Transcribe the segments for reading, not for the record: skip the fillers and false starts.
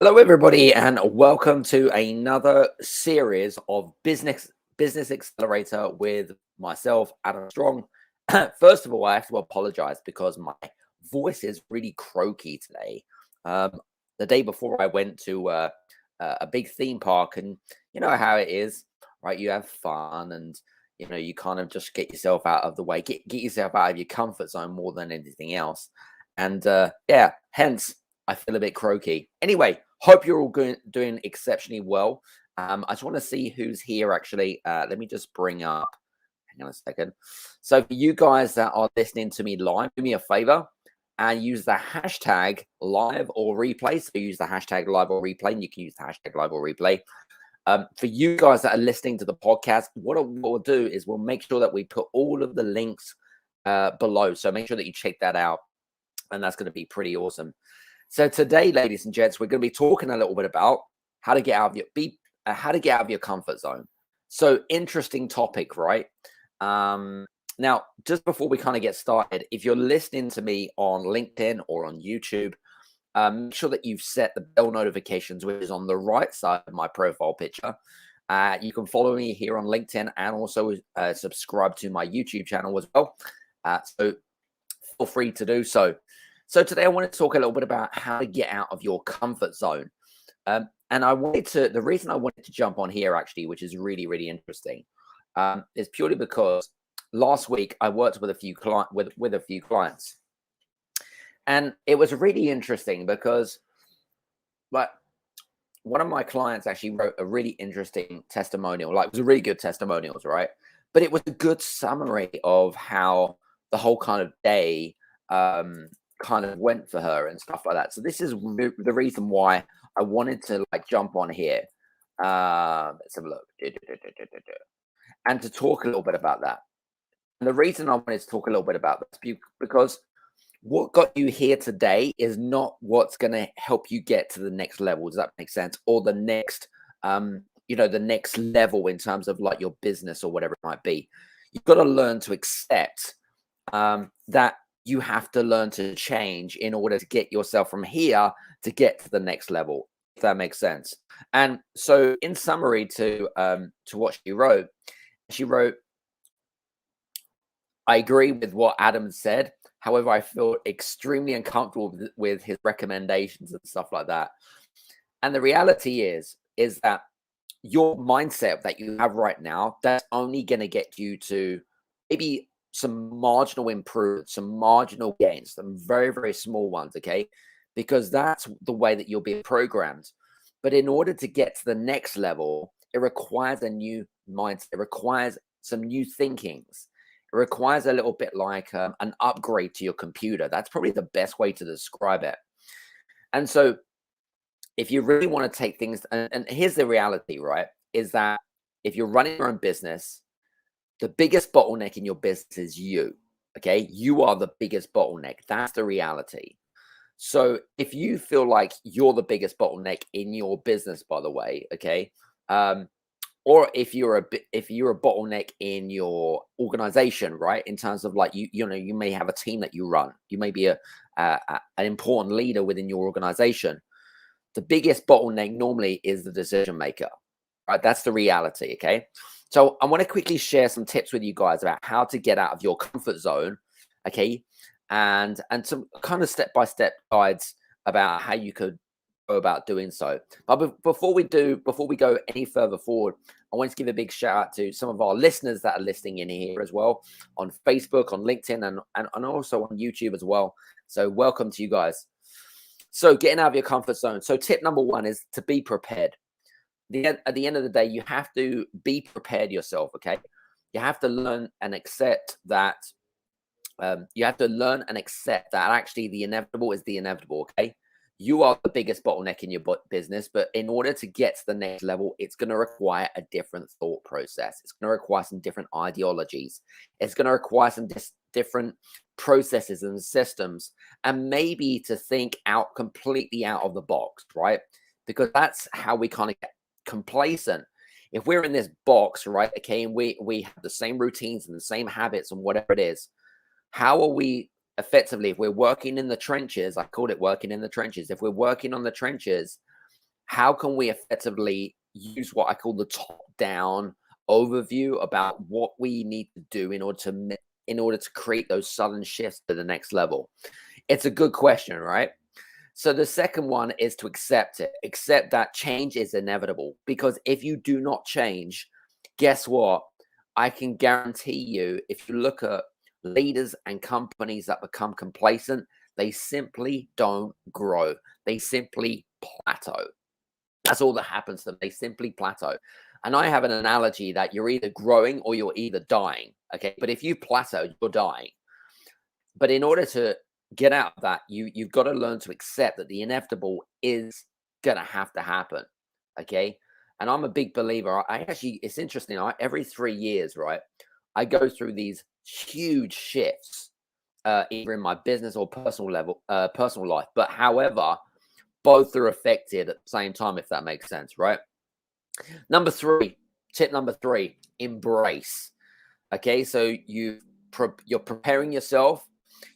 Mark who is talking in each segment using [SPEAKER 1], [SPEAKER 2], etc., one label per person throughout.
[SPEAKER 1] Hello, everybody, and welcome to another series of Business Accelerator with myself, Adam Strong. First of all, I have to apologize because my voice is really croaky today. Um, the day before, I went to a big theme park, and you know how it is, right? You have fun, and you kind of just get yourself out of the way, get yourself out of your comfort zone more than anything else. And yeah, hence I feel a bit croaky. Anyway, hope you're all doing exceptionally well. I just want to see who's here actually. Let me just bring up, hang on a second. So for you guys that are listening to me live, do me a favor and use the hashtag live or replay. So use the hashtag live or replay, and you can use the hashtag live or replay. For you guys that are listening to the podcast, what we'll do is we'll make sure that we put all of the links below. So make sure that you check that out. And that's going to be pretty awesome. So today, ladies and gents, we're going to be talking a little bit about how to get out of your comfort zone. So interesting topic, right? Now, just before we kind of get started, if you're listening to me on LinkedIn or on YouTube, make sure that you've set the bell notifications, which is on the right side of my profile picture. You can follow me here on LinkedIn and also subscribe to my YouTube channel as well. So feel free to do so. So today I want to talk a little bit about how to get out of your comfort zone. And the reason I wanted to jump on here actually, which is really, really interesting, is purely because last week I worked with a few clients. And it was really interesting because one of my clients actually wrote a really interesting testimonial. Like, it was a really good testimonials, right? But it was a good summary of how the whole kind of day kind of went for her and stuff like that. So this is the reason why I wanted to jump on here. Let's have a look. And to talk a little bit about that. And the reason I wanted to talk a little bit about this because what got you here today is not what's going to help you get to the next level. Does that make sense? Or the next, the next level in terms of your business or whatever it might be. You've got to learn to accept that you have to learn to change in order to get yourself from here to get to the next level, if that makes sense. And so in summary to what she wrote, I agree with what Adam said. However, I feel extremely uncomfortable with his recommendations and stuff like that. And the reality is that your mindset that you have right now, that's only going to get you to maybe some marginal improvements, some marginal gains, some very, very small ones, okay? Because that's the way that you'll be programmed. But in order to get to the next level, it requires a new mindset. It requires some new thinkings. It requires a little bit like an upgrade to your computer. That's probably the best way to describe it. And so if you really want to take things, and here's the reality, right, is that if you're running your own business, the biggest bottleneck in your business is you, okay? You are the biggest bottleneck. That's the reality. So if you feel like you're the biggest bottleneck in your business, by the way, okay, or if you're a bottleneck in your organization, right, in terms of you may have a team that you run, you may be an important leader within your organization. The biggest bottleneck normally is the decision maker, right? That's the reality, okay? So I want to quickly share some tips with you guys about how to get out of your comfort zone, okay? And some kind of step-by-step guides about how you could go about doing so. But before we go any further forward, I want to give a big shout out to some of our listeners that are listening in here as well on Facebook, on LinkedIn, and also on YouTube as well. So welcome to you guys. So getting out of your comfort zone. So tip number one is to be prepared. At the end of the day, you have to be prepared yourself, okay? You have to learn and accept that actually the inevitable is the inevitable, okay? You are the biggest bottleneck in your business, but in order to get to the next level, it's going to require a different thought process. It's going to require some different ideologies. It's going to require some different processes and systems, and maybe to think completely out of the box, right? Because that's how we kind of get complacent. If we're in this box, right, okay, and we have the same routines and the same habits and whatever it is, how are we effectively, if we're working in the trenches, I called it working in the trenches, if we're working on the trenches, how can we effectively use what I call the top-down overview about what we need to do in order to create those sudden shifts to the next level? It's a good question, right? So the second one is to accept it. Accept that change is inevitable, because if you do not change, guess what? I can guarantee you, if you look at leaders and companies that become complacent, they simply don't grow. They simply plateau. That's all that happens to them. They simply plateau. And I have an analogy that you're either growing or you're either dying. Okay. But if you plateau, you're dying. But in order to get out of that, you've got to learn to accept that the inevitable is gonna have to happen. Okay. And I'm a big believer. I actually, it's interesting. Every 3 years, right, I go through these huge shifts, either in my business or personal life. But however, both are affected at the same time, if that makes sense, right? Tip number three, embrace. Okay, so you're preparing yourself.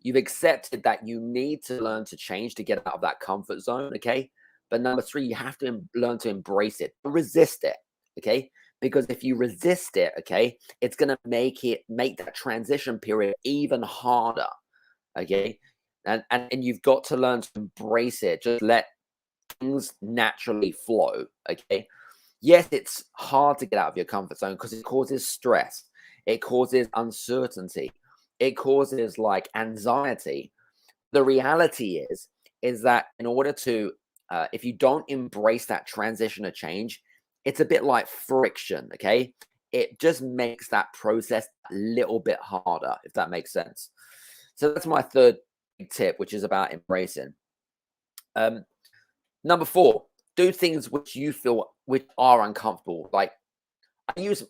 [SPEAKER 1] You've accepted that you need to learn to change to get out of that comfort zone. Okay, but number three, you have to learn to embrace it, resist it. Okay, because if you resist it, okay, it's gonna make that transition period even harder. Okay, and you've got to learn to embrace it. Just let things naturally flow. Okay, yes, it's hard to get out of your comfort zone because it causes stress, it causes uncertainty, it causes like anxiety. The reality is that in order to if you don't embrace that transition or change, it's a bit like friction. Okay, it just makes that process a little bit harder, if that makes sense. So that's my third tip, which is about embracing. Number four, do things which you feel which are uncomfortable. Like this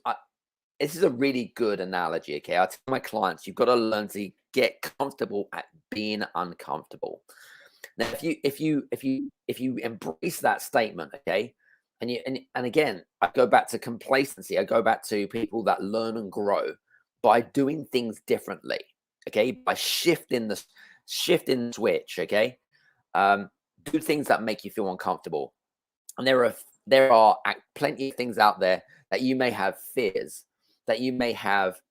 [SPEAKER 1] is a really good analogy. Okay, I tell my clients, you've got to learn to get comfortable at being uncomfortable. Now, if you embrace that statement, okay, and again, I go back to complacency. I go back to people that learn and grow by doing things differently. Okay, by shifting the switch. Okay, um, do things that make you feel uncomfortable. And there are plenty of things out there that you may have fears, that you may have,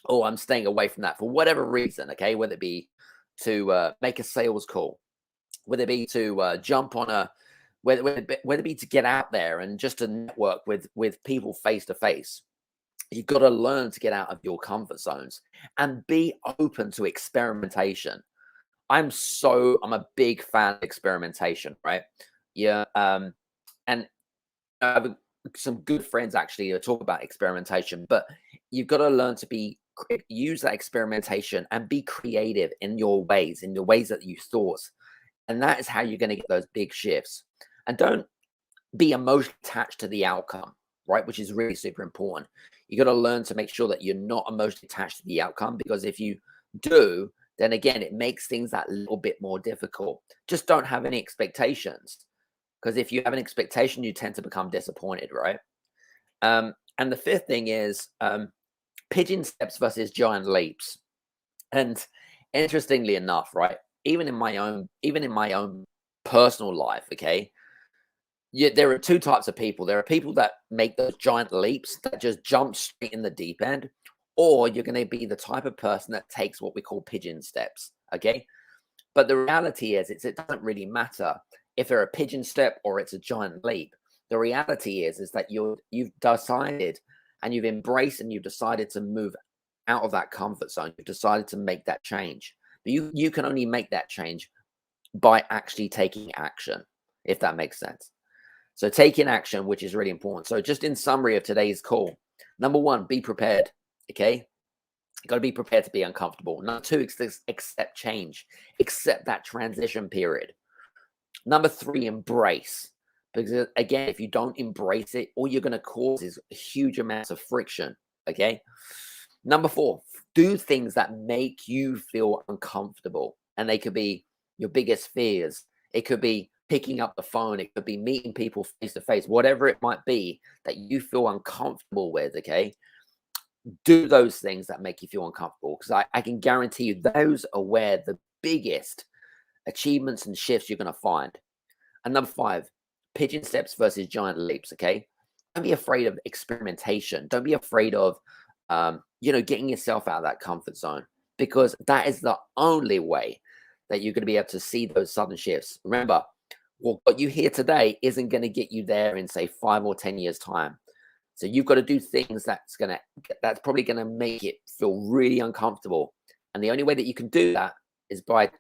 [SPEAKER 1] oh, I'm staying away from that for whatever reason. Okay, whether it be to make a sales call, whether it be to jump on a, whether it be to get out there and just to network with people face to face. You've got to learn to get out of your comfort zones and be open to experimentation. I'm a big fan of experimentation, right? Yeah. And I have some good friends actually who talk about experimentation, but you've got to learn to use that experimentation and be creative in the ways that you thought. And that is how you're going to get those big shifts. And don't be emotionally attached to the outcome, right? Which is really super important. You got to learn to make sure that you're not emotionally attached to the outcome, because if you do, then again, it makes things that little bit more difficult. Just don't have any expectations, because if you have an expectation, you tend to become disappointed, right? And the fifth thing is pigeon steps versus giant leaps. And interestingly enough, right, even in my own personal life, okay, there are two types of people. There are people that make those giant leaps that just jump straight in the deep end, or you're going to be the type of person that takes what we call pigeon steps. Okay, but the reality is, it doesn't really matter if they're a pigeon step or it's a giant leap. The reality is that you've decided and you've embraced and you've decided to move out of that comfort zone. You've decided to make that change. But you can only make that change by actually taking action, if that makes sense. So taking action, which is really important. So just in summary of today's call, number one, be prepared. Okay. You got to be prepared to be uncomfortable. Number two, accept change, accept that transition period. Number three, embrace. Because again, if you don't embrace it, all you're going to cause is huge amounts of friction. Okay. Number four, do things that make you feel uncomfortable. And they could be your biggest fears. It could be picking up the phone. It could be meeting people face to face, whatever it might be that you feel uncomfortable with. Okay. Do those things that make you feel uncomfortable, because I can guarantee you those are where the biggest achievements and shifts you're going to find. And number five, pigeon steps versus giant leaps. Okay, don't be afraid of experimentation. Don't be afraid of getting yourself out of that comfort zone, because that is the only way that you're going to be able to see those sudden shifts. Remember, what you hear today isn't going to get you there in, say, 5 or 10 years time. So you've got to do things that's probably going to make it feel really uncomfortable. And the only way that you can do that is by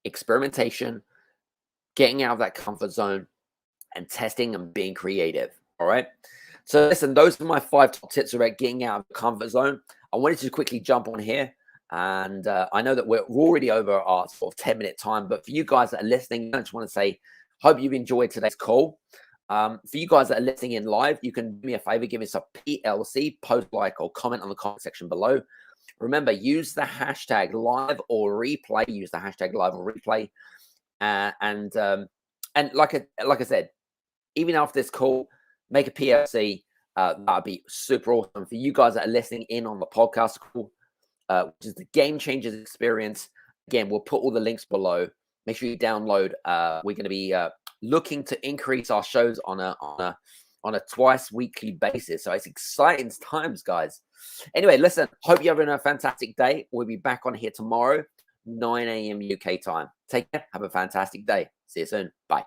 [SPEAKER 1] experimentation, getting out of that comfort zone, and testing and being creative. All right. So listen, those are my 5 top tips about getting out of the comfort zone. I wanted to quickly jump on here. And I know that we're already over our sort of 10-minute time. But for you guys that are listening, I just want to say, hope you've enjoyed today's call. For you guys that are listening in live, you can do me a favor, give us a PLC, post, like, or comment on the comment section below. Remember, use the hashtag live or replay. Use the hashtag live or replay. And like I said, even after this call, make a PLC. That'd be super awesome. For you guys that are listening in on the podcast call, which is the Game Changers experience. Again, we'll put all the links below. Make sure you download. We're going to be looking to increase our shows on a twice weekly basis. So it's exciting times, guys. Anyway, listen, hope you're having a fantastic day. We'll be back on here tomorrow, 9 a.m. UK time. Take care. Have a fantastic day. See you soon. Bye.